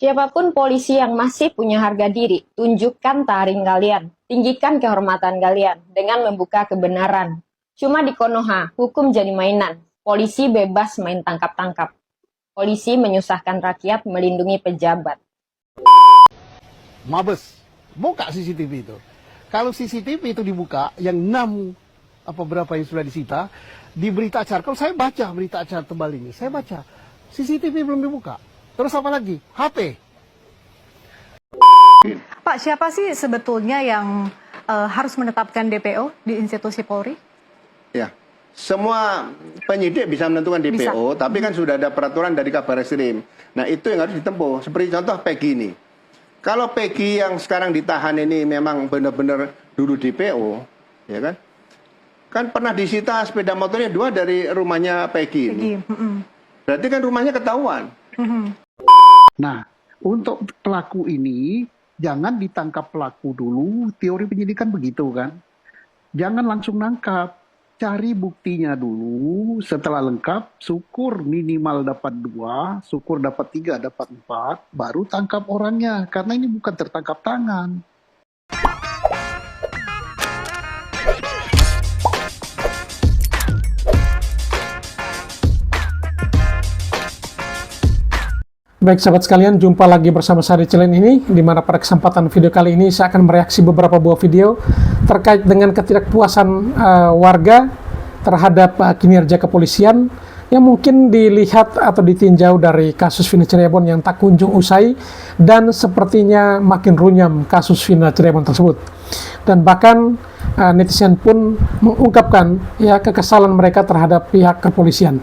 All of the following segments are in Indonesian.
Siapapun polisi yang masih punya harga diri, tunjukkan taring kalian, tinggikan kehormatan kalian dengan membuka kebenaran. Cuma di Konoha, hukum jadi mainan. Polisi bebas main tangkap-tangkap. Polisi menyusahkan rakyat melindungi pejabat. Mabes, buka CCTV itu. Kalau CCTV itu dibuka, yang 6 apa berapa yang sudah disita, di berita acara, kalau saya baca berita acara tebal ini, saya baca, CCTV belum dibuka. Terus apa lagi? HP. Pak, siapa sih sebetulnya yang harus menetapkan DPO di institusi Polri? Ya, semua penyidik bisa menentukan DPO, tapi kan sudah ada peraturan dari Kabar Eskrim. Nah, itu yang harus ditempuh. Seperti contoh Peggy ini. Kalau Peggy yang sekarang ditahan ini memang benar-benar dulu DPO, ya kan? Kan pernah disita sepeda motornya 2 dari rumahnya Peggy ini. Berarti kan rumahnya ketahuan. Nah, untuk pelaku ini, jangan ditangkap pelaku dulu, teori penyidikan begitu kan. Jangan langsung nangkap, cari buktinya dulu, setelah lengkap, syukur minimal dapat 2, syukur dapat 3, dapat 4, baru tangkap orangnya, karena ini bukan tertangkap tangan. Baik sahabat sekalian, jumpa lagi bersama saya di channel ini, di mana pada kesempatan video kali ini saya akan mereaksi beberapa buah video terkait dengan ketidakpuasan warga terhadap kinerja kepolisian yang mungkin dilihat atau ditinjau dari kasus Vina Cirebon yang tak kunjung usai dan sepertinya makin runyam kasus Vina Cirebon tersebut. Dan bahkan netizen pun mengungkapkan ya kekesalan mereka terhadap pihak kepolisian.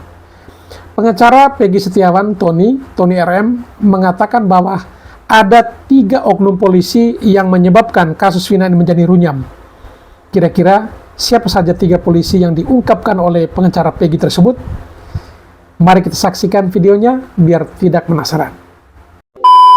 Pengacara Peggy Setiawan, Tony RM, mengatakan bahwa ada 3 oknum polisi yang menyebabkan kasus Vina ini menjadi runyam. Kira-kira siapa saja 3 polisi yang diungkapkan oleh pengacara Peggy tersebut? Mari kita saksikan videonya biar tidak penasaran.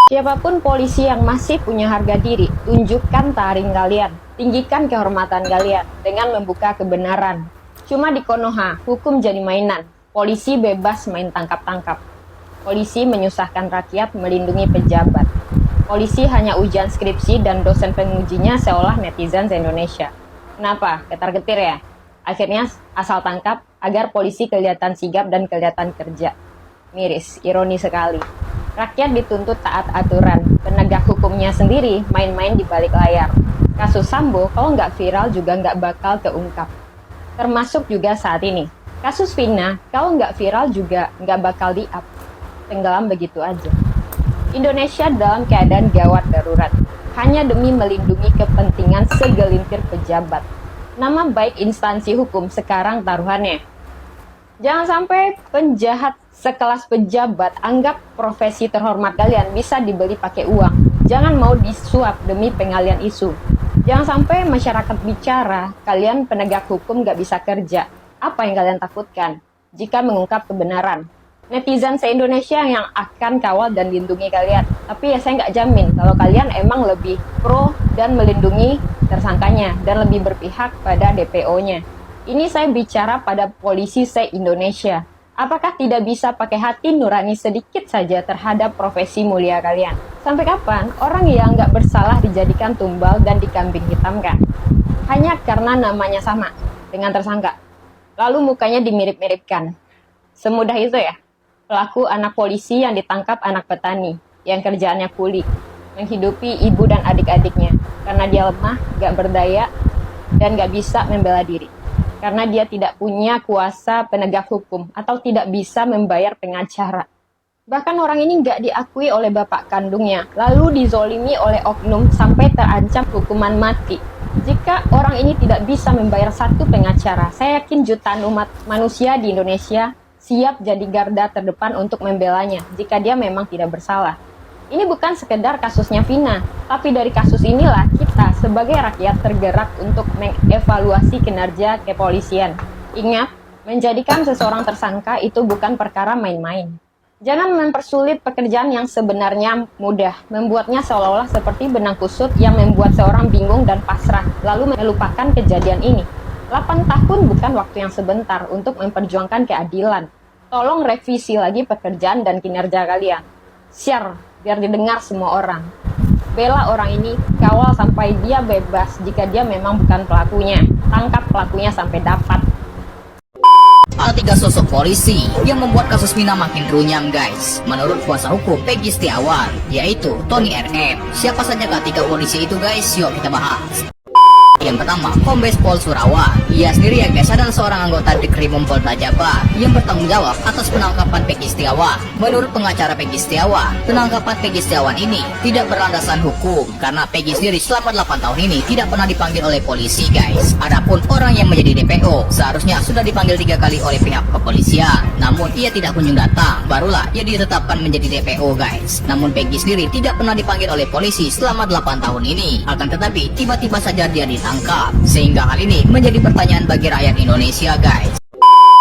Siapapun polisi yang masih punya harga diri, tunjukkan taring kalian, tinggikan kehormatan kalian dengan membuka kebenaran. Cuma di Konoha, hukum jadi mainan. Polisi bebas main tangkap-tangkap. Polisi menyusahkan rakyat melindungi pejabat. Polisi hanya ujian skripsi dan dosen pengujinya seolah netizen se-Indonesia. Kenapa? Getar-getir ya? Akhirnya asal tangkap agar polisi kelihatan sigap dan kelihatan kerja. Miris, ironi sekali. Rakyat dituntut taat aturan, penegak hukumnya sendiri main-main di balik layar. Kasus Sambo kalau nggak viral juga nggak bakal keungkap. Termasuk juga saat ini. Kasus Vina, kalau nggak viral juga nggak bakal di-up. Tenggelam begitu aja. Indonesia dalam keadaan gawat darurat, hanya demi melindungi kepentingan segelintir pejabat. Nama baik instansi hukum sekarang taruhannya. Jangan sampai penjahat sekelas pejabat anggap profesi terhormat kalian bisa dibeli pakai uang. Jangan mau disuap demi pengalian isu. Jangan sampai masyarakat bicara, kalian penegak hukum nggak bisa kerja. Apa yang kalian takutkan jika mengungkap kebenaran? Netizen se-Indonesia yang akan kawal dan lindungi kalian. Tapi ya saya nggak jamin kalau kalian emang lebih pro dan melindungi tersangkanya dan lebih berpihak pada DPO-nya. Ini saya bicara pada polisi se-Indonesia. Apakah tidak bisa pakai hati nurani sedikit saja terhadap profesi mulia kalian? Sampai kapan orang yang nggak bersalah dijadikan tumbal dan dikambing hitamkan? Hanya karena namanya sama dengan tersangka. Lalu mukanya dimirip-miripkan. Semudah itu ya? Pelaku anak polisi yang ditangkap anak petani, yang kerjaannya kuli, menghidupi ibu dan adik-adiknya, karena dia lemah, gak berdaya, dan gak bisa membela diri. Karena dia tidak punya kuasa penegak hukum, atau tidak bisa membayar pengacara. Bahkan orang ini gak diakui oleh bapak kandungnya, lalu dizolimi oleh oknum sampai terancam hukuman mati. Jika orang ini tidak bisa membayar 1 pengacara, saya yakin jutaan umat manusia di Indonesia siap jadi garda terdepan untuk membelanya jika dia memang tidak bersalah. Ini bukan sekedar kasusnya Vina, tapi dari kasus inilah kita sebagai rakyat tergerak untuk mengevaluasi kinerja kepolisian. Ingat, menjadikan seseorang tersangka itu bukan perkara main-main. Jangan mempersulit pekerjaan yang sebenarnya mudah, membuatnya seolah-olah seperti benang kusut yang membuat seorang bingung dan pasrah, lalu melupakan kejadian ini. 8 tahun bukan waktu yang sebentar untuk memperjuangkan keadilan. Tolong revisi lagi pekerjaan dan kinerja kalian. Share biar didengar semua orang. Bela orang ini, kawal sampai dia bebas jika dia memang bukan pelakunya. Tangkap pelakunya sampai dapat. Ada 3 sosok polisi yang membuat kasus Vina makin runyam guys. Menurut kuasa hukum Peggy Setiawan, yaitu Tony RM. Siapa saja ketiga polisi itu guys? Yuk kita bahas. Yang pertama, Kombes Pol Surawan. Ia sendiri ya guys adalah seorang anggota Dikrimum Polda Jabar yang bertanggung jawab atas penangkapan Peggy Setiawan. Menurut pengacara Peggy Setiawan, penangkapan Peggy Setiawan ini tidak berlandasan hukum karena Peggy sendiri selama 8 tahun ini tidak pernah dipanggil oleh polisi guys. Adapun orang yang menjadi DPO seharusnya sudah dipanggil 3 kali oleh pihak kepolisian, namun ia tidak kunjung datang. Barulah ia ditetapkan menjadi DPO guys. Namun Peggy sendiri tidak pernah dipanggil oleh polisi selama 8 tahun ini. Akan tetapi tiba-tiba saja dia ditangkap. Sehingga hal ini menjadi pertanyaan bagi rakyat Indonesia guys.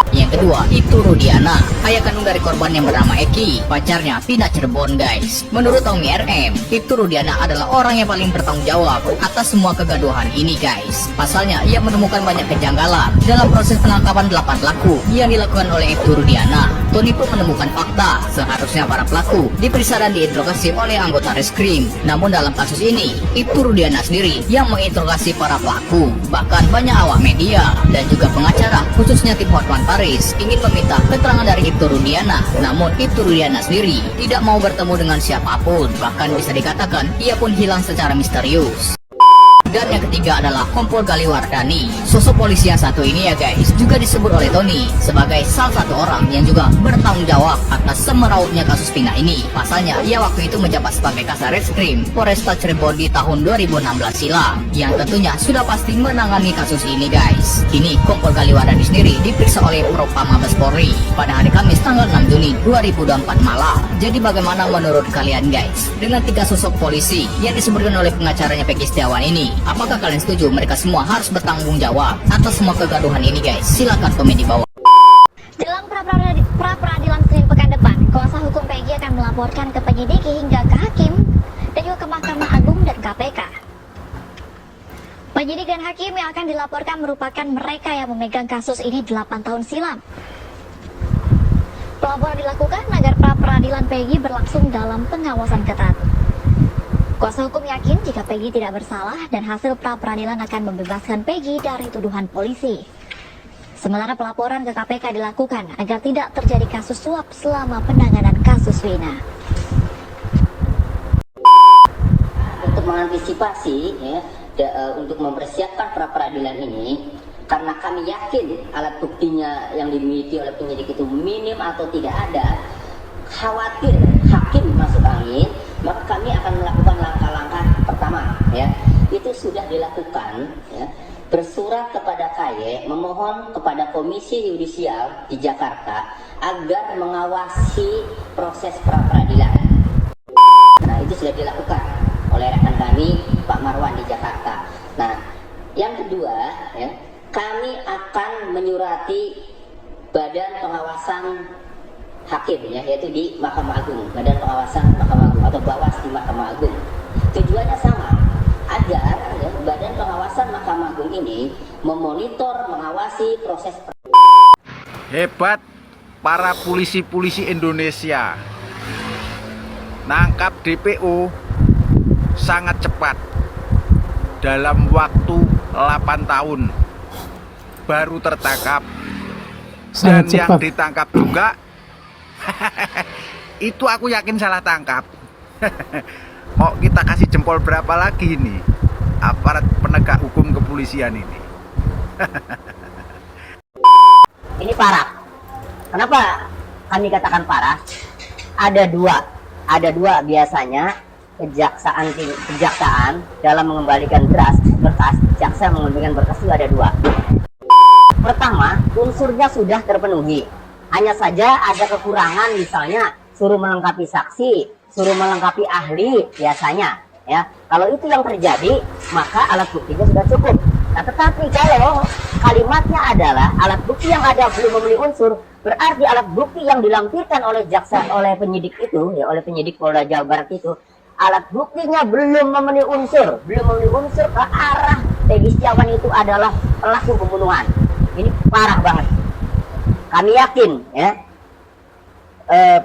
Yang kedua, itu Rudiana, ayah kandung dari korban yang bernama Eki, pacarnya Vina Cirebon guys. Menurut Tommy RM, itu Rudiana adalah orang yang paling bertanggung jawab atas semua kegaduhan ini guys. Pasalnya, ia menemukan banyak kejanggalan dalam proses penangkapan 8 pelaku yang dilakukan oleh itu Rudiana. Tony pun menemukan fakta, seharusnya para pelaku diperiksa dan diinterogasi oleh anggota reskrim. Namun dalam kasus ini, itu Rudiana sendiri yang menginterogasi para pelaku. Bahkan banyak awak media dan juga pengacara, khususnya tim Hotman Paris, ingin meminta keterangan dari Ibtu Rudiana. Namun Ibtu Rudiana sendiri tidak mau bertemu dengan siapapun. Bahkan bisa dikatakan ia pun hilang secara misterius. Dan yang ketiga adalah Kompol Galiwardani. Sosok polisi yang satu ini ya guys juga disebut oleh Tony sebagai salah satu orang yang juga bertanggung jawab atas semerautnya kasus Vina ini. Pasalnya ia waktu itu menjabat sebagai Kasareskrim Polresta Cirebon di tahun 2016 silam, yang tentunya sudah pasti menangani kasus ini guys. Kini Kompol Galiwardani sendiri diperiksa oleh Propam Mabes Polri pada hari Kamis tanggal 6 Juni 2024 malam. Jadi bagaimana menurut kalian guys dengan 3 sosok polisi yang disebutkan oleh pengacaranya Peggy Setiawan ini? Apakah kalian setuju mereka semua harus bertanggung jawab atas semua kegaduhan ini guys? Silakan komen di bawah. Dalam pra-peradilan Senin pekan depan, kuasa hukum Peggy akan melaporkan ke penyidik hingga ke hakim dan juga ke Mahkamah Agung dan KPK. Penyidik dan hakim yang akan dilaporkan merupakan mereka yang memegang kasus ini 8 tahun silam. Pelaporan dilakukan agar pra-peradilan Peggy berlangsung dalam pengawasan ketat. Kuasa hukum yakin jika Peggy tidak bersalah dan hasil pra-peradilan akan membebaskan Peggy dari tuduhan polisi. Sementara pelaporan ke KPK dilakukan agar tidak terjadi kasus suap selama penanganan kasus Vina. Untuk mengantisipasi untuk mempersiapkan pra-peradilan ini, karena kami yakin alat buktinya yang dimiliki oleh penyidik itu minim atau tidak ada, khawatir hakim masuk angin, maka kami akan melakukan langkah-langkah pertama itu sudah dilakukan bersurat kepada KY memohon kepada Komisi Yudisial di Jakarta agar mengawasi proses pra-peradilan. Nah, itu sudah dilakukan oleh rekan kami Pak Marwan di Jakarta. Nah, yang kedua kami akan menyurati Badan Pengawasan Hakim yaitu di Mahkamah Agung, Badan Pengawasan Mahkamah Agung atau Bawas di Mahkamah Agung. Tujuannya sama, agar Badan Pengawasan Mahkamah Agung ini memonitor, mengawasi proses. Hebat para polisi-polisi Indonesia, nangkap DPO sangat cepat, dalam waktu 8 tahun baru tertangkap. Dan yang ditangkap juga itu aku yakin salah tangkap. Mau kita kasih jempol berapa lagi nih aparat penegak hukum kepolisian ini? Ini parah. Kenapa kami katakan parah? Ada dua biasanya kejaksaan dalam mengembalikan berkas, jaksa mengembalikan berkas itu ada 2. Pertama, unsurnya sudah terpenuhi. Hanya saja ada kekurangan, misalnya suruh melengkapi saksi, suruh melengkapi ahli biasanya. Kalau itu yang terjadi, maka alat buktinya sudah cukup. Nah, tetapi kalau kalimatnya adalah alat bukti yang ada belum memenuhi unsur, berarti alat bukti yang dilampirkan oleh jaksa, oleh penyidik itu, oleh penyidik Polda Jawa Barat itu, alat buktinya belum memenuhi unsur ke arah Peggy Setiawan itu adalah pelaku pembunuhan. Ini parah banget. Kami yakin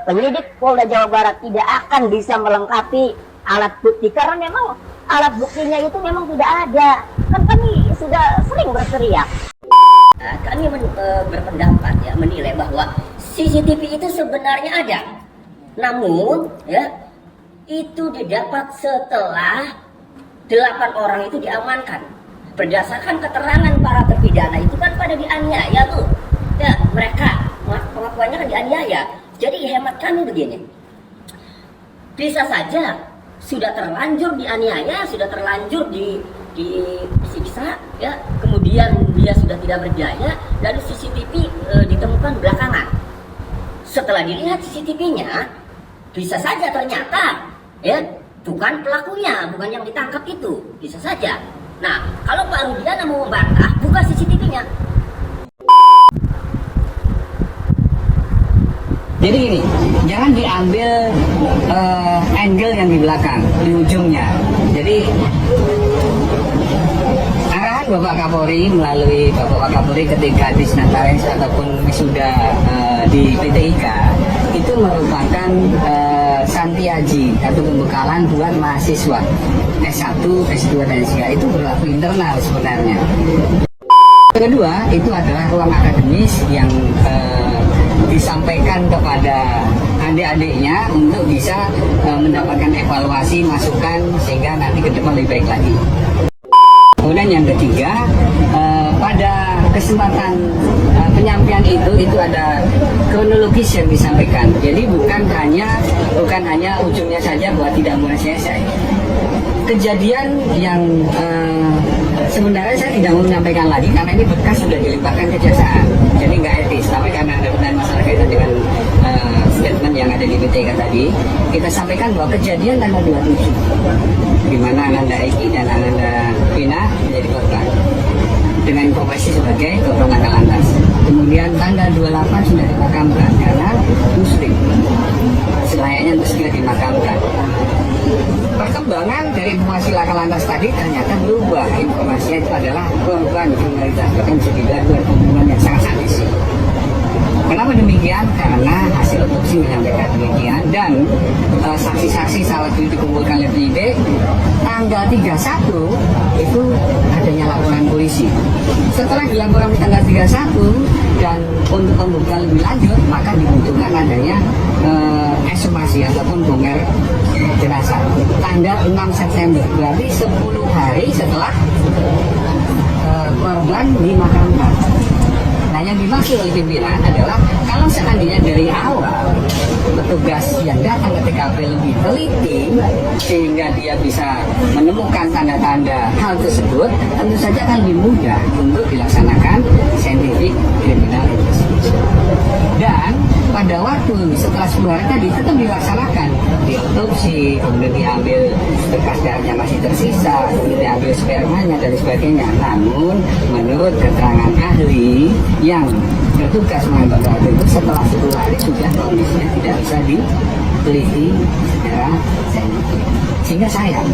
penyidik Polda Jawa Barat tidak akan bisa melengkapi alat bukti karena memang alat buktinya itu memang tidak ada. Kan kami sudah sering berteriak. Kami berpendapat ya, menilai bahwa CCTV itu sebenarnya ada, namun ya itu didapat setelah 8 orang itu diamankan berdasarkan keterangan para terpidana itu kan pada dianiaya tuh ya, mereka pengakuannya kan dianiaya. Jadi hemat kami begini, bisa saja sudah terlanjur dianiaya, sudah terlanjur disiksa ya, kemudian dia sudah tidak berdaya, lalu CCTV ditemukan belakangan. Setelah dilihat CCTV-nya, bisa saja ternyata ya bukan pelakunya, bukan yang ditangkap itu, bisa saja. Nah, kalau Pak Rudiana mau membantah, buka CCTV-nya. Jadi gini, jangan diambil angle yang di belakang, di ujungnya. Jadi arahan Bapak Kapolri melalui Bapak Kapolri ketika di Senataris ataupun sudah di PT IKA itu merupakan santiaji atau pembekalan buat mahasiswa S1, S2 dan S3 itu berlaku internal sebenarnya. Kedua itu adalah ruang akademis yang disampaikan kepada adik-adiknya untuk bisa mendapatkan evaluasi, masukan sehingga nanti ke depan lebih baik lagi. Kemudian yang ketiga, pada kesempatan penyampaian itu ada kronologis yang disampaikan. Jadi bukan hanya ujungnya saja bahwa tidak mulai selesai. Kejadian yang sebenarnya saya tidak mau menyampaikan lagi karena ini berkas sudah dilimpahkan kejaksaan, jadi nggak etis. Tapi karena ada pertanyaan masalah kaitan dengan statement yang ada di BTK tadi, kita sampaikan bahwa kejadian tanggal 27 di mana Ananda Eki dan Ananda Vina menjadi korban dengan profesi sebagai korban laka lantas. Kemudian tanggal 28 sudah dimakamkan karena muslim, selayaknya untuk segera dimakamkan. Perkembangan dari informasi laka lantas tadi ternyata berubah. Informasinya itu adalah korban kriminalitas, bahkan bisa dibilang pembunuhan yang sangat sadis. Kenapa demikian? Karena hasil otopsi menyampaikan demikian dan saksi-saksi saat itu dikumpulkan oleh penyidik tanggal 31 itu adanya laporan polisi. Setelah dilaporkan di tanggal 31 dan untuk pembuktian lebih lanjut maka dibutuhkan adanya ekshumasi ataupun bongkar jenazah tanggal 6 September, berarti 10 hari setelah korban dimakamkan. Nah, yang dimaksud oleh pimpinan adalah kalau seandainya dari awal petugas yang datang ke TKP lebih teliti sehingga dia bisa menemukan tanda-tanda hal tersebut, tentu saja akan lebih mudah untuk dilaksanakan scientific criminal investigation. Dan pada waktu setelah 10 hari tadi tetap dilaksanakan diotopsi, kemudian diambil bekas darahnya masih tersisa, kemudian diambil spermanya dan sebagainya. Namun menurut keterangan ahli yang bertugas mengambil darah itu setelah 10 hari sudah kondisinya tidak bisa diteliti secara saintifik, sehingga sayang.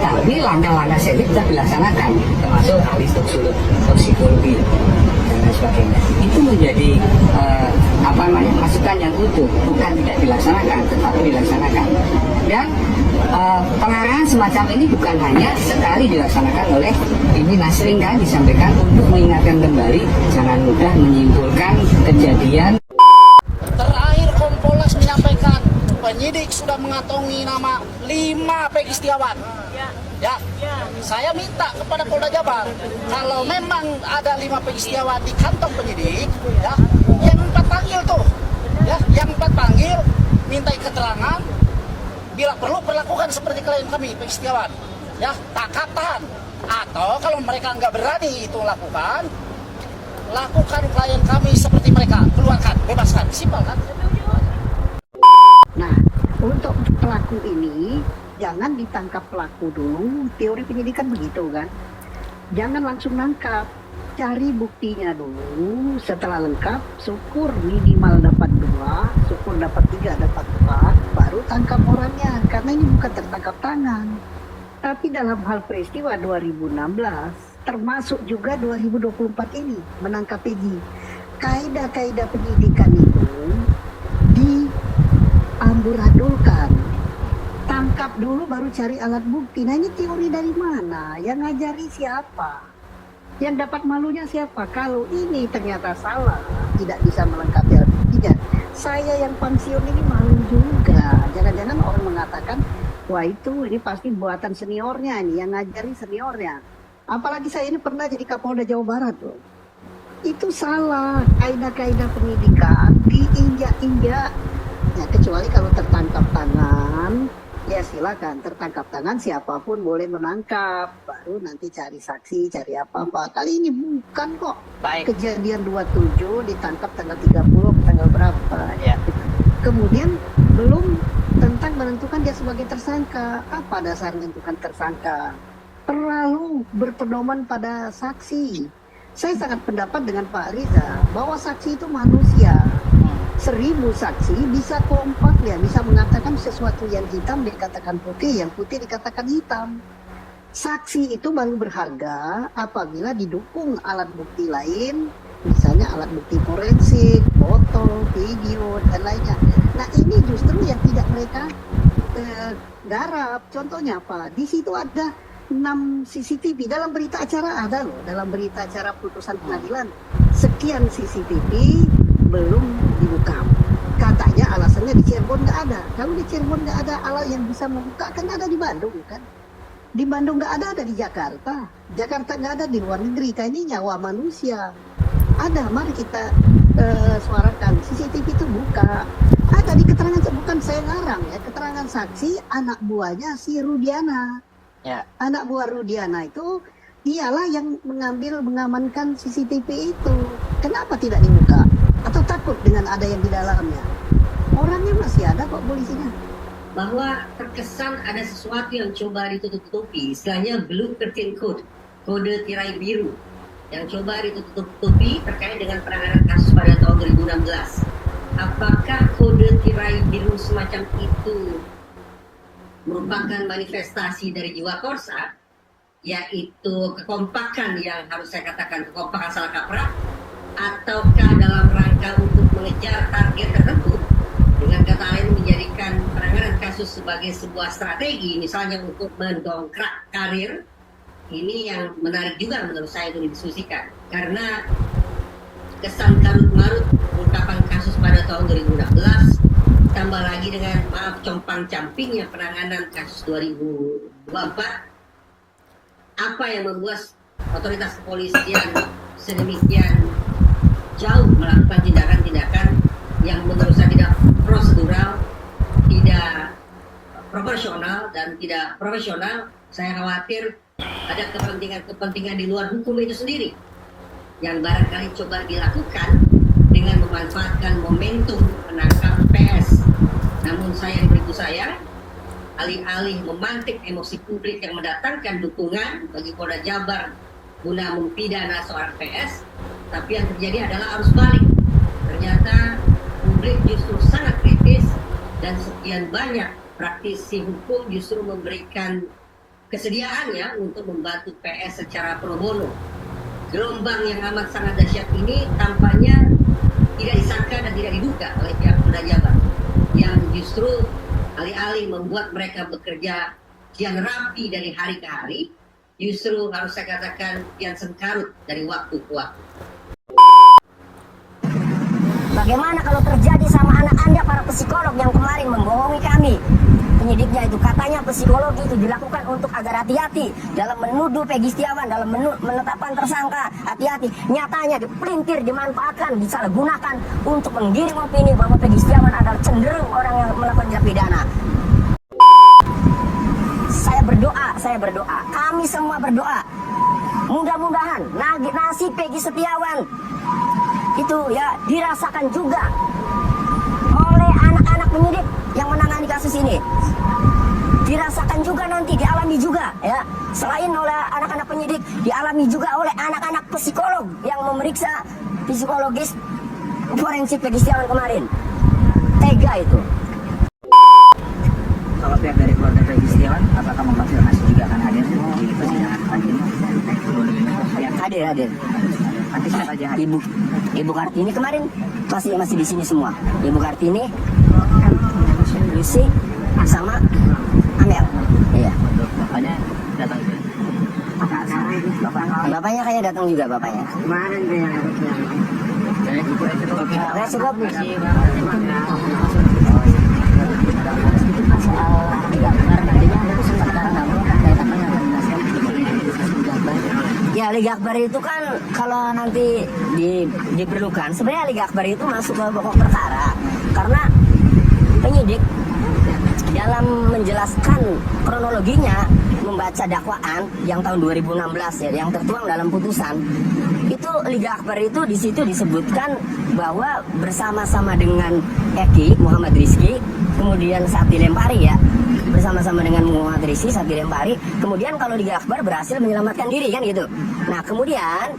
Tapi langkah-langkah saintifik tetap dilaksanakan, termasuk ahli toksikologi dan lain sebagainya. Itu menjadi masukan yang utuh, bukan tidak dilaksanakan, tetapi dilaksanakan. Dan pengarahan semacam ini bukan hanya sekali dilaksanakan oleh pimpinan, sering kali disampaikan untuk mengingatkan kembali jangan mudah menyimpulkan kejadian. Terakhir Kompolnas menyampaikan penyidik sudah mengantongi nama 5 Peggy Setiawan. Ya, saya minta kepada Polda Jabar kalau memang ada 5 Peggy Setiawan di kantong penyidik, ya, yang 4 panggil tuh, ya, yang 4 panggil, mintai keterangan, bila perlu perlakukan seperti klien kami Peggy Setiawan, ya, tahan. Atau kalau mereka nggak berani itu lakukan klien kami seperti mereka, keluarkan, bebaskan, simpel kan? Nah, untuk pelaku ini jangan ditangkap pelaku dulu. Teori penyidikan begitu kan? Jangan langsung nangkap, cari buktinya dulu. Setelah lengkap, syukur minimal dapat 2, syukur dapat 3, dapat 4, baru tangkap orangnya. Karena ini bukan tertangkap tangan. Tapi dalam hal peristiwa 2016, termasuk juga 2024 ini, menangkap Peggy. Kaidah-kaidah penyidikan itu diamburadulkan. Tangkap dulu baru cari alat bukti. Nah ini teori dari mana? Yang ngajari siapa? Yang dapat malunya siapa? Kalau ini ternyata salah, tidak bisa melengkapi alat buktinya, saya yang pensiun ini malu juga. Jangan-jangan orang mengatakan, wah ini pasti buatan seniornya ini, yang ngajari seniornya. Apalagi saya ini pernah jadi Kapolda Jawa Barat loh. Itu salah, kaidah-kaidah pendidikan diinjak-injak. Ya, kecuali kalau tertangkap tangan, ya silakan tertangkap tangan, siapapun boleh menangkap. Baru nanti cari saksi, cari apa-apa. Kali ini bukan kok. Baik. Kejadian 27 ditangkap tanggal 30, tanggal berapa. Ya. Kemudian belum tentang menentukan dia sebagai tersangka. Apa dasar menentukan tersangka? Terlalu berpedoman pada saksi. Saya sangat pendapat dengan Pak Riza bahwa saksi itu manusia. 1000 saksi bisa kompak ya, bisa mengatakan sesuatu yang hitam dikatakan putih, yang putih dikatakan hitam. Saksi itu baru berharga apabila didukung alat bukti lain, misalnya alat bukti forensik, foto, video, dan lainnya. Nah ini justru yang tidak mereka garap. Contohnya apa? Di situ ada 6 CCTV, dalam berita acara ada loh, dalam berita acara putusan pengadilan sekian CCTV belum dibuka. Katanya alasannya di Cirebon nggak ada. Kalau di Cirebon nggak ada alat yang bisa membuka, kan ada di Bandung kan? Di Bandung nggak ada di Jakarta. Jakarta nggak ada, di luar negeri. Kayak ini nyawa manusia. Ada, mari kita suarakan. CCTV itu buka. Ada di keterangan, bukan saya ngarang ya, keterangan saksi anak buahnya si Rudiana. Ya. Anak buah Rudiana itu dialah yang mengamankan CCTV itu. Kenapa tidak dibuka? Atau takut dengan ada yang di dalamnya? Orangnya masih ada kok polisinya. Bahwa terkesan ada sesuatu yang coba ditutup-tutupi, istilahnya blue curtain code, kode tirai biru, yang coba ditutup-tutupi terkait dengan penanganan kasus pada tahun 2016. Apakah kode tirai biru semacam itu merupakan manifestasi dari jiwa korsa, yaitu kekompakan yang harus saya katakan kekompakan salah kaprah, ataukah dalam rangka untuk mengejar target tertentu, dengan kata lain menjadikan penanganan kasus sebagai sebuah strategi, misalnya untuk mendongkrak karir. Ini yang menarik juga menurut saya untuk didiskusikan, karena kesan karut-marut ungkapan kasus pada tahun 2016 tambah lagi dengan maaf compang-campingnya penanganan kasus 2024, apa yang membuat otoritas kepolisian sedemikian jauh melakukan tindakan-tindakan yang menurut saya tidak prosedural, tidak proporsional, dan tidak profesional. Saya khawatir ada kepentingan-kepentingan di luar hukum itu sendiri yang barangkali coba dilakukan dengan memanfaatkan momentum menangkap PS. Namun sayang beribu saya, alih-alih memantik emosi publik yang mendatangkan dukungan bagi Polda Jabar guna mempidana seorang PS, tapi yang terjadi adalah arus balik. Ternyata publik justru sangat kritis dan sekian banyak praktisi hukum justru memberikan kesediaannya untuk membantu PS secara pro bono. Gelombang yang amat sangat dahsyat ini tampaknya tidak disangka dan tidak diduga oleh pihak Polda Jabar, yang justru alih-alih membuat mereka bekerja kian rapi dari hari ke hari, justru harus saya katakan kian sengkarut dari waktu ke waktu. Bagaimana kalau terjadi sama anak Anda para psikolog yang kemarin membohongi kami? Penyidiknya itu katanya psikologi itu dilakukan untuk agar hati-hati dalam menuduh Peggy Setiawan, dalam menetapkan tersangka. Hati-hati, nyatanya dipelintir, dimanfaatkan, disalahgunakan untuk menggiring opini bahwa Peggy Setiawan adalah cenderung orang yang melakukan tindak pidana. Saya berdoa, kami semua berdoa, mudah-mudahan nasib Peggy Setiawan itu ya dirasakan juga oleh anak-anak penyidik yang menangani kasus ini, dirasakan juga nanti, dialami juga ya, selain oleh anak-anak penyidik, dialami juga oleh anak-anak psikolog yang memeriksa psikologis forensik Peggy Setiawan kemarin. Tega itu. Kalau pihak dari keluarga Peggy Setiawan, apakah mengkonfirmasi juga akan hadir di persidangan pagi ini? Hadir. Akan Ibu Kartini kemarin masih di sini semua. Ibu Kartini, Lucy, sama Amel. Iya. Bapaknya datang juga. Bapaknya kayak datang juga bapaknya. Kemarin dia. Nah, cukup. Ya, Liga Akbar itu kan kalau nanti diperlukan, sebenarnya Liga Akbar itu masuk ke pokok perkara karena penyidik dalam menjelaskan kronologinya membaca dakwaan yang tahun 2016 ya, yang tertuang dalam putusan itu Liga Akbar itu di situ disebutkan bahwa bersama-sama dengan Eki Muhammad Rizki, kemudian saat dilempari ya, bersama-sama dengan Muhammad Rizki saat dilempari, kemudian kalau Liga Akbar berhasil menyelamatkan diri kan gitu. Nah kemudian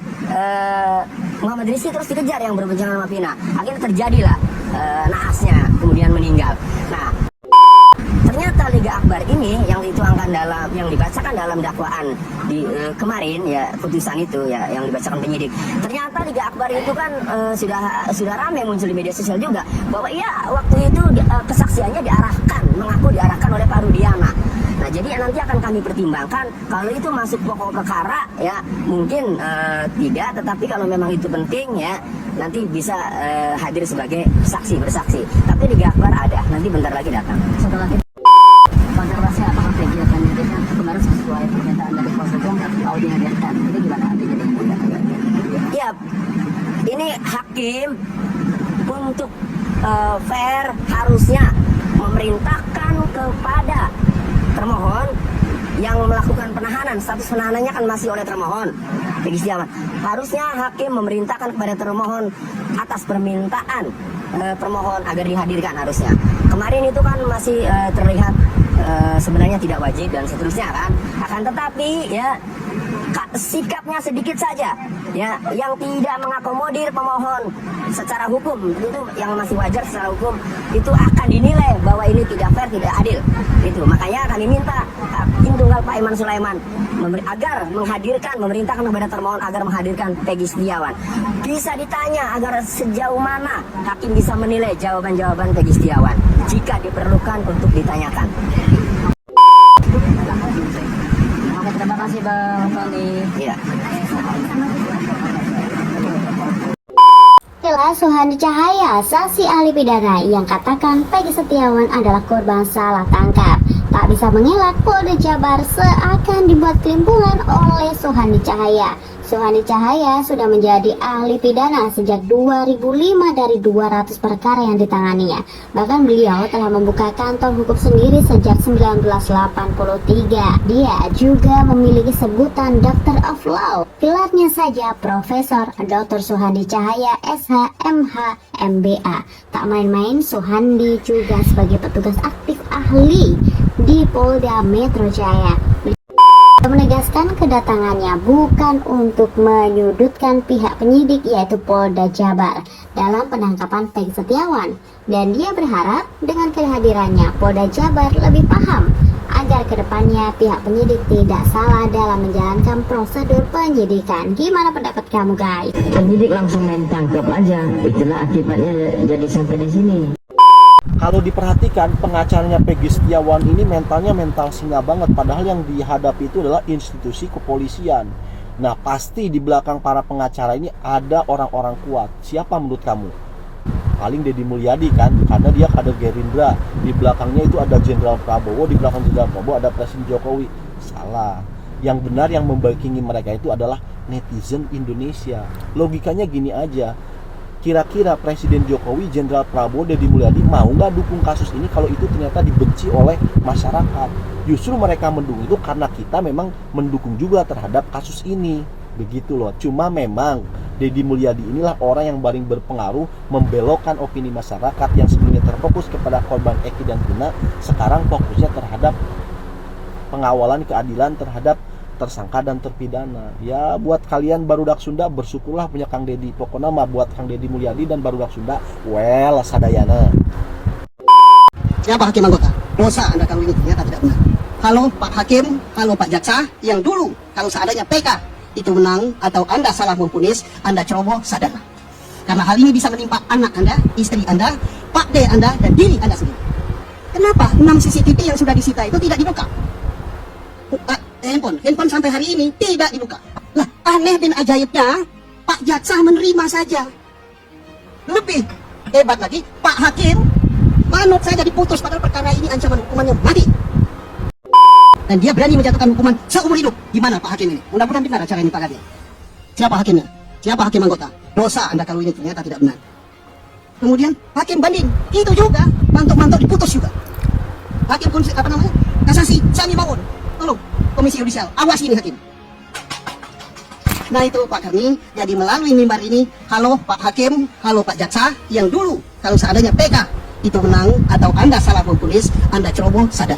Muhammad Rizki terus dikejar yang berboncengan sama Vina, akhirnya terjadilah naasnya, kemudian meninggal. Nah ternyata Liga Akbar ini yang dituangkan dalam, yang dibacakan dalam dakwaan di kemarin ya, putusan itu ya yang dibacakan penyidik. Ternyata Liga Akbar itu kan sudah ramai muncul di media sosial juga bahwa iya waktu itu kesaksiannya mengaku diarahkan oleh Pak Rudiana. Nah jadi nanti akan kami pertimbangkan kalau itu masuk pokok perkara ya mungkin tidak, tetapi kalau memang itu penting ya nanti bisa hadir sebagai bersaksi. Tapi Liga Akbar ada, nanti bentar lagi datang. Setelah konservasi apakah Peggy akan dihadirkan kemarin sesuai pernyataan dari kuasa hukum mau dihadirkan, itu gimana artinya? Ya ini hakim untuk fair harusnya memerintahkan kepada termohon yang melakukan penahanan, status penahanannya kan masih oleh termohon Peggy Setiawan. Harusnya hakim memerintahkan kepada termohon atas permintaan termohon agar dihadirkan harusnya. Kemarin itu kan masih terlihat sebenarnya tidak wajib dan seterusnya kan. Akan tetapi ya sikapnya sedikit saja ya yang tidak mengakomodir pemohon secara hukum, itu yang masih wajar secara hukum, itu akan dinilai bahwa ini tidak fair, tidak adil. Itu makanya kami minta Hakim Tunggal Pak Iman Sulaiman agar memerintahkan kepada termohon agar menghadirkan Peggy Setiawan. Bisa ditanya agar sejauh mana hakim bisa menilai jawaban-jawaban Peggy Setiawan jika diperlukan untuk ditanyakan. Oke, terima kasih Bang Tony. Iya. Inilah Suhandi Cahaya, saksi ahli pidana yang katakan Peggy Setiawan adalah korban salah tangkap. Tak bisa mengelak, Polda Jabar seakan dibuat kelimpungan oleh Suhandi Cahaya. Suhandi Cahaya sudah menjadi ahli pidana sejak 2005 dari 200 perkara yang ditanganinya. Bahkan beliau telah membuka kantor hukum sendiri sejak 1983. Dia juga memiliki sebutan Doctor of Law. Gelarnya saja Profesor Dr. Suhandi Cahaya SH MH MBA. Tak main-main, Suhandi juga sebagai petugas aktif ahli di Polda Metro Jaya. Menegaskan kedatangannya bukan untuk menyudutkan pihak penyidik yaitu Polda Jabar dalam penangkapan Peggy Setiawan, dan dia berharap dengan kehadirannya Polda Jabar lebih paham agar kedepannya pihak penyidik tidak salah dalam menjalankan prosedur penyidikan. Gimana pendapat kamu guys? Penyidik langsung main tangkap aja, itulah akibatnya jadi sampai di sini. Kalau diperhatikan pengacaranya Peggy Setiawan ini mentalnya mental singa banget, padahal yang dihadapi itu adalah institusi kepolisian. Nah pasti di belakang para pengacara ini ada orang-orang kuat. Siapa menurut kamu? Paling Deddy Mulyadi kan, karena dia kader Gerindra. Di belakangnya itu ada Jenderal Prabowo, di belakang Jenderal Prabowo ada Presiden Jokowi. Salah. Yang benar yang membackingi mereka itu adalah netizen Indonesia. Logikanya gini aja. Kira-kira Presiden Jokowi, Jenderal Prabowo, Deddy Mulyadi mau nggak dukung kasus ini kalau itu ternyata dibenci oleh masyarakat? Justru mereka mendukung itu karena kita memang mendukung juga terhadap kasus ini. Begitu loh. Cuma memang Deddy Mulyadi inilah orang yang paling berpengaruh membelokkan opini masyarakat yang sebelumnya terfokus kepada korban Eki dan Vina, sekarang fokusnya terhadap pengawalan keadilan terhadap tersangka dan terpidana. Ya buat kalian barudak Sunda bersyukurlah punya Kang Deddy. Pokoknya mah buat Kang Deddy Mulyadi dan barudak Sunda well sadayana. Siapa hakim anggota? Dosa Anda kalau ini ternyata tidak benar. Halo Pak Hakim, halo Pak Jaksa, yang dulu kalau seadanya PK itu menang atau Anda salah memvonis, Anda ceroboh, sadar. Karena hal ini bisa menimpa anak Anda, istri Anda, Pak D Anda, dan diri Anda sendiri. Kenapa 6 CCTV yang sudah disita itu tidak dibuka? Handphone sampai hari ini tidak dibuka. Lah, aneh dan ajaibnya, Pak Jaksa menerima saja. Lebih hebat lagi, Pak Hakim manut saja diputus, padahal perkara ini ancaman hukumannya mati. Dan dia berani menjatuhkan hukuman seumur hidup. Gimana Pak Hakim ini? Mudah-mudahan benar acara ini Pak Hakim. Siapa hakimnya? Siapa hakim anggota? Dosa Anda kalau ini ternyata tidak benar. Kemudian hakim banding, itu juga mantuk-mantuk diputus juga. Hakim kasasi, Sami Mawon. Tolong Komisi Yudisial, awas ini hakim. Nah itu Pak Karni, jadi melalui mimbar ini, halo Pak Hakim, halo Pak Jaksa, yang dulu kalau seandainya PK itu menang atau Anda salah memvonis, Anda ceroboh, sadar.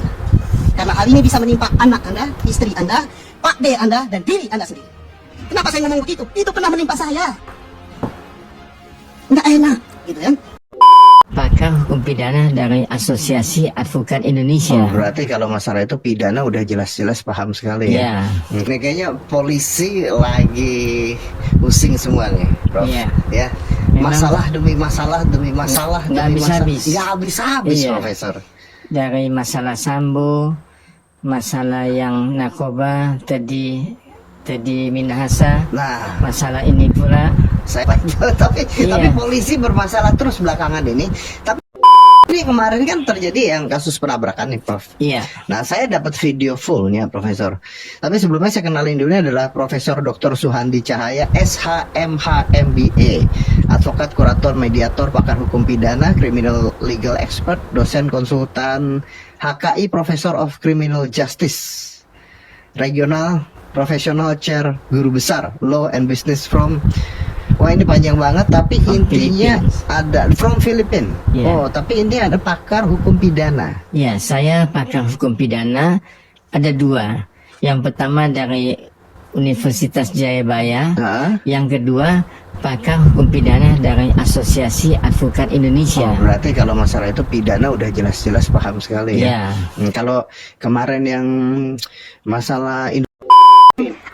Karena hal ini bisa menimpa anak Anda, istri Anda, Pak D Anda, dan diri Anda sendiri. Kenapa saya ngomong begitu? Itu pernah menimpa saya. Nggak enak, gitu ya. Pakar hukum pidana dari Asosiasi Advokat Indonesia. Oh, berarti kalau masalah itu pidana udah jelas-jelas paham sekali ya. Ini kayaknya polisi lagi pusing semua nih, Prof. Ya. Masalah demi masalah demi masalah nggak demi masalah. habis-habis. Nggak habis-habis, Profesor. Dari masalah Sambo, masalah yang narkoba, tadi Minahasa, masalah ini pula. Tapi polisi bermasalah terus belakangan ini. Tapi ini kemarin kan terjadi yang kasus penabrakan nih, Prof. Iya. Nah, saya dapat video fullnya, Profesor. Tapi sebelumnya saya kenalin dulu, ini adalah Profesor Dr. Suhandi Cahaya, SH, MH, MBA, advokat, kurator, mediator, pakar hukum pidana, criminal legal expert, dosen konsultan HKI, Professor of Criminal Justice, regional professional chair, guru besar law and business from, wah ini panjang banget, tapi intinya ada from Filipina. Oh, tapi ini ada pakar hukum pidana. Ya, saya pakar hukum pidana, ada 2. Yang pertama dari Universitas Jayabaya, yang kedua pakar hukum pidana dari Asosiasi Advokat Indonesia. Oh, berarti kalau masalah itu pidana udah jelas-jelas paham sekali ya. Kalau kemarin yang masalah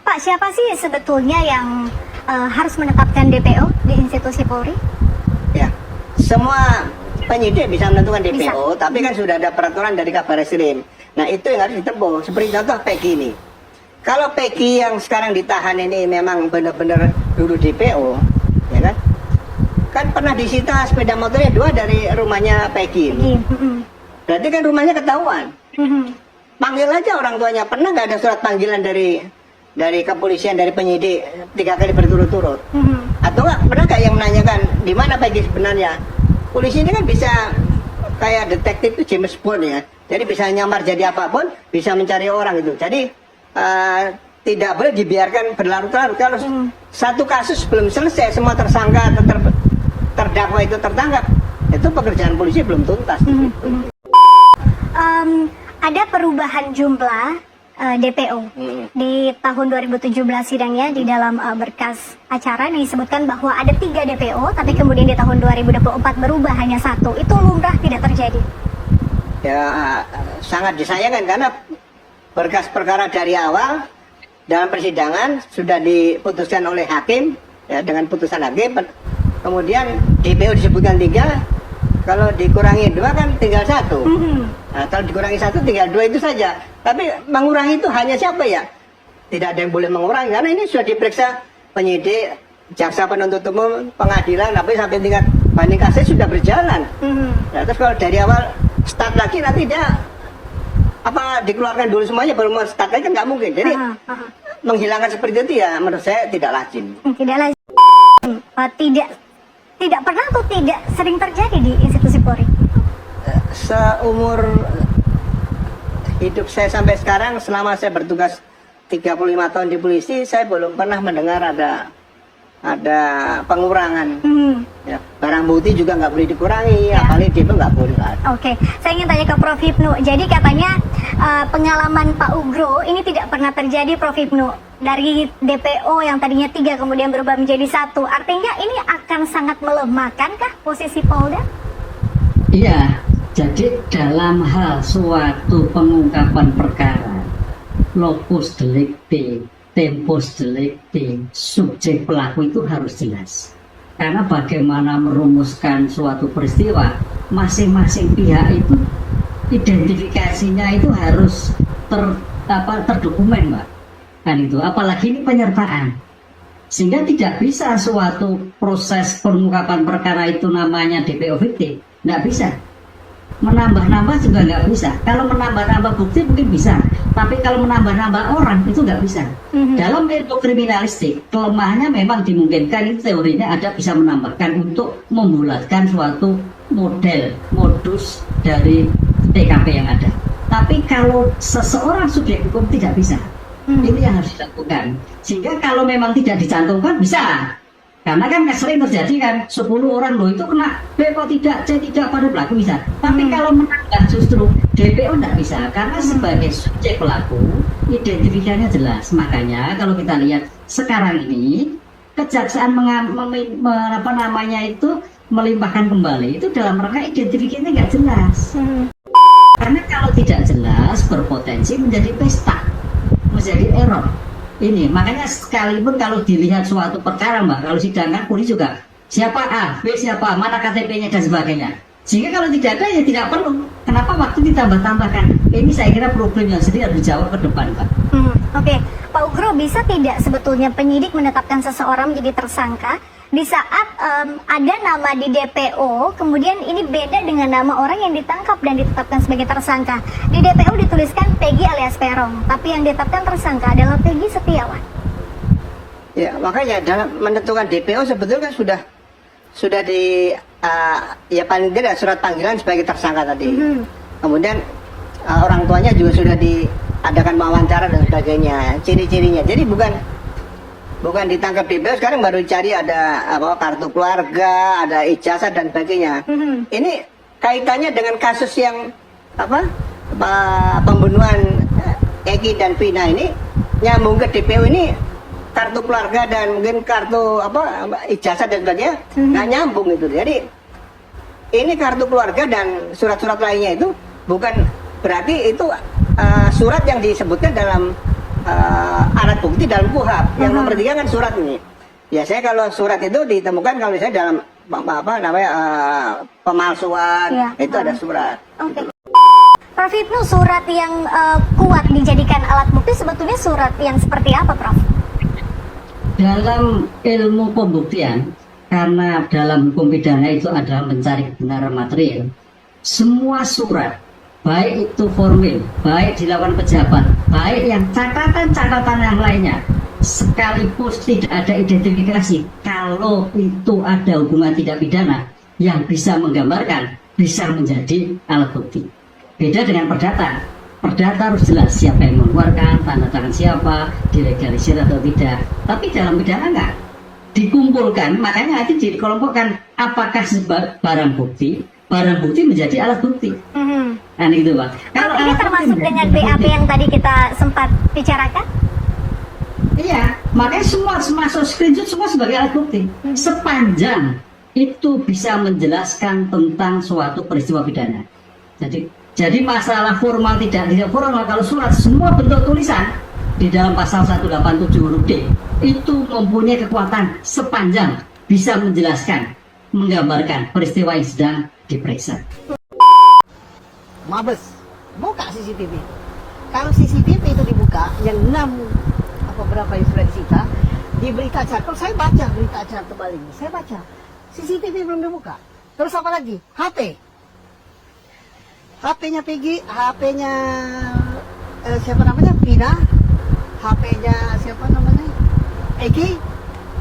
Pak, siapa sih sebetulnya yang harus menetapkan DPO di institusi Polri? Ya, semua penyidik bisa menentukan DPO, tapi kan sudah ada peraturan dari Kabar Eskrim. Nah itu yang harus ditempuh. Seperti contoh Peggy ini. Kalau Peggy yang sekarang ditahan ini memang benar-benar dulu DPO, ya kan? Kan pernah disita sepeda motornya 2 dari rumahnya Peggy ini. Berarti kan rumahnya ketahuan. Panggil aja orang tuanya. Pernah nggak ada surat panggilan dari kepolisian, dari penyidik 3 kali berturut-turut? Atau pernah nggak yang menanyakan di mana Peggy sebenarnya? Polisi ini kan bisa kayak detektif itu James Bond ya, jadi bisa nyamar jadi apapun, bisa mencari orang itu. Jadi tidak boleh dibiarkan berlarut-larut. Kalau satu kasus belum selesai, semua tersangka terdakwa itu tertangkap, itu pekerjaan polisi belum tuntas. Ada perubahan jumlah DPO di tahun 2017 sidangnya, di dalam berkas acara disebutkan bahwa ada 3 DPO, tapi kemudian di tahun 2024 berubah hanya 1. Itu lumrah tidak terjadi? Ya sangat disayangkan karena berkas perkara dari awal dalam persidangan sudah diputuskan oleh hakim ya, dengan putusan hakim. Kemudian DPO disebutkan 3, kalau dikurangi 2 kan tinggal 1. Nah, kalau dikurangi 1 tinggal 2 itu saja. Tapi mengurangi itu hanya siapa ya? Tidak ada yang boleh mengurangi karena ini sudah diperiksa penyidik, jaksa penuntut umum, pengadilan, sampai tingkat banding kasasi sudah berjalan. Nah, terus kalau dari awal start lagi nanti dia dikeluarkan dulu semuanya baru mau start lagi kan nggak mungkin. Jadi menghilangkan seperti itu ya menurut saya tidak lazim. Tidak lazim. Tidak pernah atau tidak sering terjadi di institusi Polri? Seumur hidup saya sampai sekarang, selama saya bertugas 35 tahun di polisi, saya belum pernah mendengar ada pengurangan. Ya, barang bukti juga nggak boleh dikurangi, apalagi DPO nggak boleh. Oke, saya ingin tanya ke Prof. Hipnu. Jadi katanya pengalaman Pak Ugro ini tidak pernah terjadi, Prof. Hipnu. Dari DPO yang tadinya 3 kemudian berubah menjadi 1. Artinya ini akan sangat melemahkankah posisi Polda? Iya. Jadi dalam hal suatu pengungkapan perkara, locus delicti tempus delicti, subjek pelaku itu harus jelas. Karena bagaimana merumuskan suatu peristiwa, masing-masing pihak itu identifikasinya itu harus terdokumen, Mbak. Kan itu, apalagi ini penyertaan. Sehingga tidak bisa suatu proses pengungkapan perkara itu namanya DPO fiktif, nggak bisa. Menambah-nambah juga nggak bisa. Kalau menambah-nambah bukti mungkin bisa, tapi kalau menambah-nambah orang itu nggak bisa. Dalam ilmu kriminalistik, kelemahannya memang dimungkinkan, itu teorinya ada bisa menambahkan untuk membulatkan suatu modus dari TKP yang ada. Tapi kalau seseorang subjek hukum tidak bisa. Ini yang harus dilakukan. Sehingga kalau memang tidak dicantumkan bisa. Karena kan sering terjadi kan 10 orang loh itu kena B kok tidak, C tidak pada pelaku bisa. Tapi kalau menambah justru DPO tidak bisa. Karena sebagai subjek pelaku identifikasinya jelas. Makanya kalau kita lihat sekarang ini kejaksaan melimpahkan kembali itu dalam rangka identifikasinya nggak jelas. Karena kalau tidak jelas berpotensi menjadi pesta, menjadi error. Ini makanya sekalipun kalau dilihat suatu perkara, Mbak, kalau sidangan polisi juga siapa A, B siapa, mana KTP-nya dan sebagainya. Sehingga kalau tidak ada ya tidak perlu. Kenapa waktu ditambah-tambahkan? Ini saya kira problem yang sedih harus dijawab ke depan, Pak. Oke, Pak Ugro, bisa tidak sebetulnya penyidik menetapkan seseorang menjadi tersangka di saat ada nama di DPO, kemudian ini beda dengan nama orang yang ditangkap dan ditetapkan sebagai tersangka. Di DPO dituliskan Peggy alias Peron, tapi yang ditetapkan tersangka adalah Peggy Setiawan. Ya, makanya dalam menentukan DPO sebetulnya sudah di ya paling tidak surat panggilan sebagai tersangka tadi. Kemudian orang tuanya juga sudah diadakan wawancara dan sebagainya, ciri-cirinya. Jadi bukan ditangkap DPO, sekarang baru cari ada kartu keluarga, ada ijazah dan sebagainya. Ini kaitannya dengan kasus yang pembunuhan Egi dan Vina ini nyambung ke DPO ini, kartu keluarga dan mungkin kartu ijazah dan sebagainya nggak nyambung itu. Jadi ini kartu keluarga dan surat-surat lainnya itu bukan berarti itu surat yang disebutkan dalam alat bukti dalam KUHP. Yang nomor 3 kan surat ini. Biasanya kalau surat itu ditemukan kalau misalnya dalam pemalsuan, itu ada surat. Oke. Prof Ibnu, surat yang kuat dijadikan alat bukti sebetulnya surat yang seperti apa, Prof? Dalam ilmu pembuktian, karena dalam hukum pidana itu adalah mencari kebenaran material, semua surat baik itu formil, baik dilakukan pejabat, baik yang catatan-catatan yang lainnya, sekalipun tidak ada identifikasi, kalau itu ada hubungan tidak pidana yang bisa menggambarkan, bisa menjadi alat bukti. Beda dengan perdata. Perdata harus jelas siapa yang mengeluarkan, tanda tangan siapa, dilegalisir atau tidak. Tapi dalam pidana enggak. Dikumpulkan, makanya nanti dikelompokkan apakah barang bukti menjadi alat bukti. Nah itu, Pak. Kalau ini termasuk dengan BAP yang tadi kita sempat bicarakan? Iya, makanya semua masuk screenshot semua sebagai alat bukti. Sepanjang itu bisa menjelaskan tentang suatu peristiwa pidana. Jadi masalah formal tidak formal, kalau surat semua bentuk tulisan di dalam pasal 187 huruf D itu mempunyai kekuatan sepanjang bisa menjelaskan, menggambarkan peristiwa yang sedang diperiksa. Mabes, buka CCTV. Kalau CCTV itu dibuka, yang 6 berapa yang sudah disita, di berita acara, kalau saya baca berita acara tebal ini, saya baca CCTV belum dibuka. Terus apa lagi? HP-nya Peggy, HP-nya siapa namanya? Vina, HP-nya siapa namanya? Egi,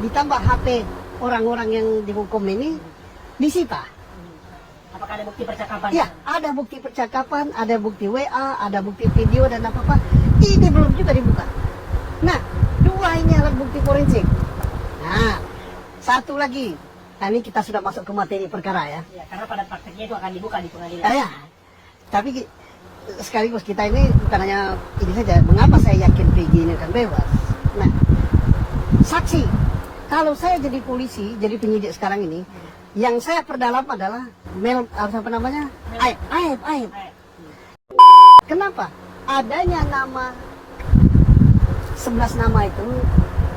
ditambah HP orang-orang yang dihukum ini disita. Apakah ada bukti percakapan? Ya, ada bukti percakapan, ada bukti WA, ada bukti video dan apa-apa. Ini belum juga dibuka. Nah, 2 ini alat bukti forensik. Nah, 1 lagi. Nah, ini kita sudah masuk ke materi perkara ya. Ya, karena pada prakteknya itu akan dibuka di pengadilan. Ya, tapi sekaligus kita ini bukan hanya ini saja. Mengapa saya yakin Peggy ini akan bebas? Nah, saksi. Kalau saya jadi polisi, jadi penyidik sekarang ini, yang saya perdalam adalah aib. Kenapa? Adanya nama 11 nama itu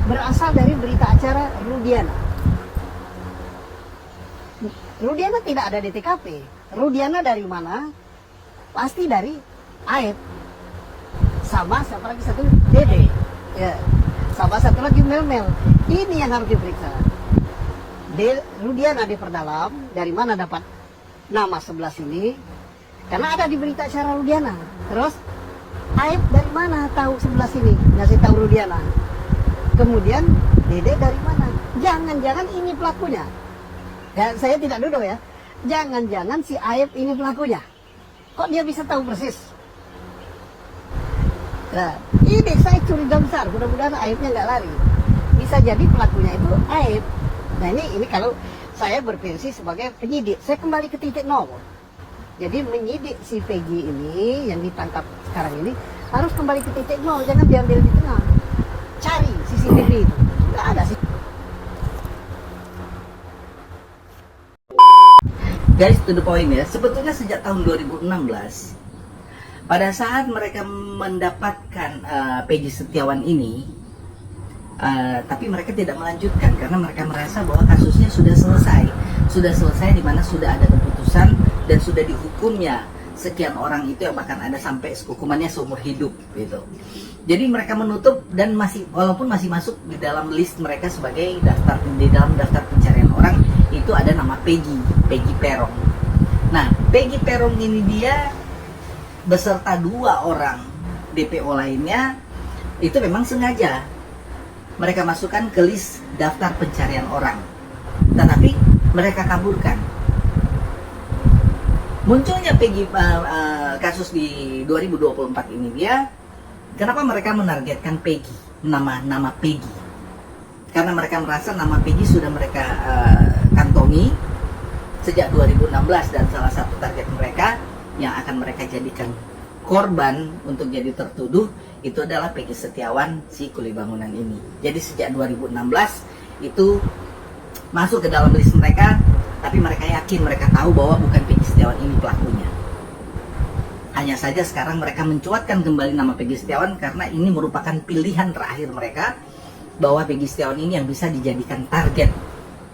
berasal dari berita acara Rudiana. Rudiana tidak ada di TKP. Rudiana dari mana? Pasti dari Aep. Sama siapa lagi satu? Dede. Ya. Sama satu lagi Mel-Mel. Ini yang harus diperiksa. Rudiana diperdalam. Dari mana dapat nama 11 ini? Karena ada di berita acara Rudiana. Terus Aep dari mana tahu 11 ini? Ngasih tahu Rudiana. Kemudian Dede dari mana? Jangan-jangan ini pelakunya. Ya, saya tidak duduk ya. Jangan-jangan si Aep ini pelakunya. Kok dia bisa tahu persis? Nah, ini saya curiga besar. Mudah-mudahan Aepnya nggak lari. Bisa jadi pelakunya itu Aep. Nah ini kalau saya berversi sebagai penyidik, saya kembali ke titik nol. Jadi menyidik si Peggy ini yang ditangkap sekarang ini harus kembali ke titik nol, jangan diambil di tengah. Cari CCTV itu, nggak ada sih. Guys, to the point ya, sebetulnya sejak tahun 2016 pada saat mereka mendapatkan Peggy Setiawan ini, tapi mereka tidak melanjutkan karena mereka merasa bahwa kasusnya sudah selesai di mana sudah ada keputusan dan sudah dihukumnya sekian orang itu yang bahkan ada sampai hukumannya seumur hidup gitu. Jadi mereka menutup dan walaupun masih masuk di dalam list mereka sebagai di dalam daftar pencarian orang itu ada nama Peggy Peron. Nah, Peggy Peron ini dia beserta 2 orang DPO lainnya itu memang sengaja mereka masukkan ke list daftar pencarian orang, tetapi mereka kaburkan. Munculnya Peggy kasus di 2024 ini dia, kenapa mereka menargetkan Peggy, nama Peggy? Karena mereka merasa nama Peggy sudah mereka kantongi sejak 2016 dan salah satu target mereka yang akan mereka jadikan korban untuk jadi tertuduh itu adalah Peggy Setiawan si kuli bangunan ini. Jadi sejak 2016 itu masuk ke dalam list mereka, tapi mereka yakin, mereka tahu bahwa bukan Peggy Setiawan ini pelakunya. Hanya saja sekarang mereka mencuatkan kembali nama Peggy Setiawan karena ini merupakan pilihan terakhir mereka bahwa Peggy Setiawan ini yang bisa dijadikan target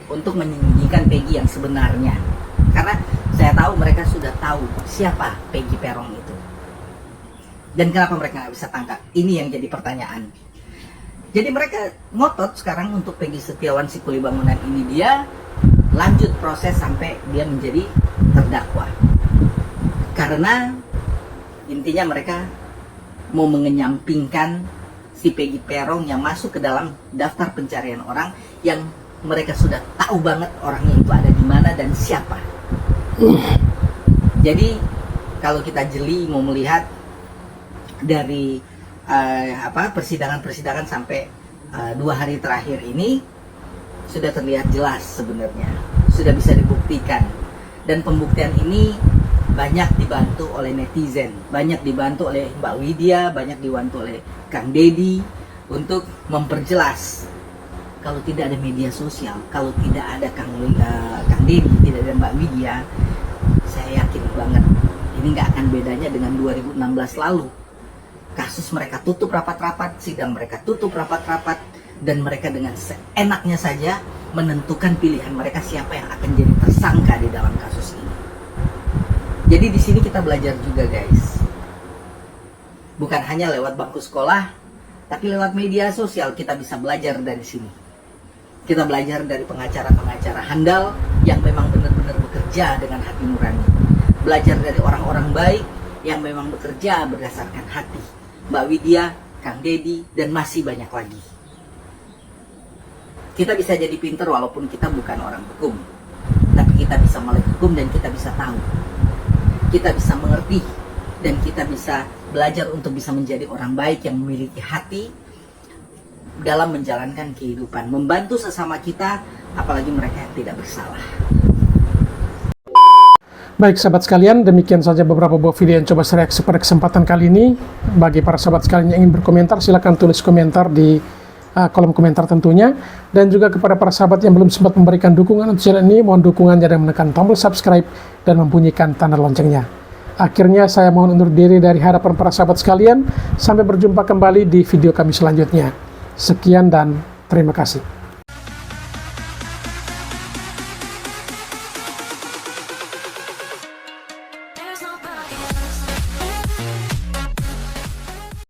untuk menyembunyikan Peggy yang sebenarnya. Karena saya tahu mereka sudah tahu siapa Peggy Peron itu. Dan kenapa mereka nggak bisa tangkap? Ini yang jadi pertanyaan. Jadi mereka ngotot sekarang untuk Peggy Setiawan si kuli bangunan ini dia lanjut proses sampai dia menjadi terdakwa. Karena intinya mereka mau mengenyampingkan si Peggy Peron yang masuk ke dalam daftar pencarian orang yang mereka sudah tahu banget orangnya itu ada di mana dan siapa. Jadi kalau kita jeli mau melihat dari persidangan sampai 2 hari terakhir ini sudah terlihat jelas sebenarnya, sudah bisa dibuktikan, dan pembuktian ini banyak dibantu oleh netizen, banyak dibantu oleh Mbak Widya, banyak dibantu oleh Kang Deddy untuk memperjelas. Kalau tidak ada media sosial, kalau tidak ada Kang Deddy, tidak ada Mbak Widya, saya yakin banget ini nggak akan bedanya dengan 2016 lalu. Kasus mereka tutup rapat-rapat, sidang mereka tutup rapat-rapat, dan mereka dengan seenaknya saja menentukan pilihan mereka siapa yang akan jadi tersangka di dalam kasus ini. Jadi di sini kita belajar juga guys, bukan hanya lewat bangku sekolah, tapi lewat media sosial kita bisa belajar dari sini. Kita belajar dari pengacara-pengacara handal yang memang benar-benar bekerja dengan hati nurani. Belajar dari orang-orang baik yang memang bekerja berdasarkan hati. Mbak Widya, Kang Deddy, dan masih banyak lagi. Kita bisa jadi pinter walaupun kita bukan orang hukum, tapi kita bisa melek hukum dan kita bisa tahu. Kita bisa mengerti dan kita bisa belajar untuk bisa menjadi orang baik yang memiliki hati dalam menjalankan kehidupan, membantu sesama kita, apalagi mereka yang tidak bersalah. Baik sahabat sekalian, demikian saja beberapa buah video yang coba saya reaksi pada kesempatan kali ini. Bagi para sahabat sekalian yang ingin berkomentar, silahkan tulis komentar di kolom komentar tentunya. Dan juga kepada para sahabat yang belum sempat memberikan dukungan untuk channel ini, mohon dukungannya dengan menekan tombol subscribe dan membunyikan tanda loncengnya. Akhirnya saya mohon undur diri dari hadapan para sahabat sekalian. Sampai berjumpa kembali di video kami selanjutnya. Sekian dan terima kasih.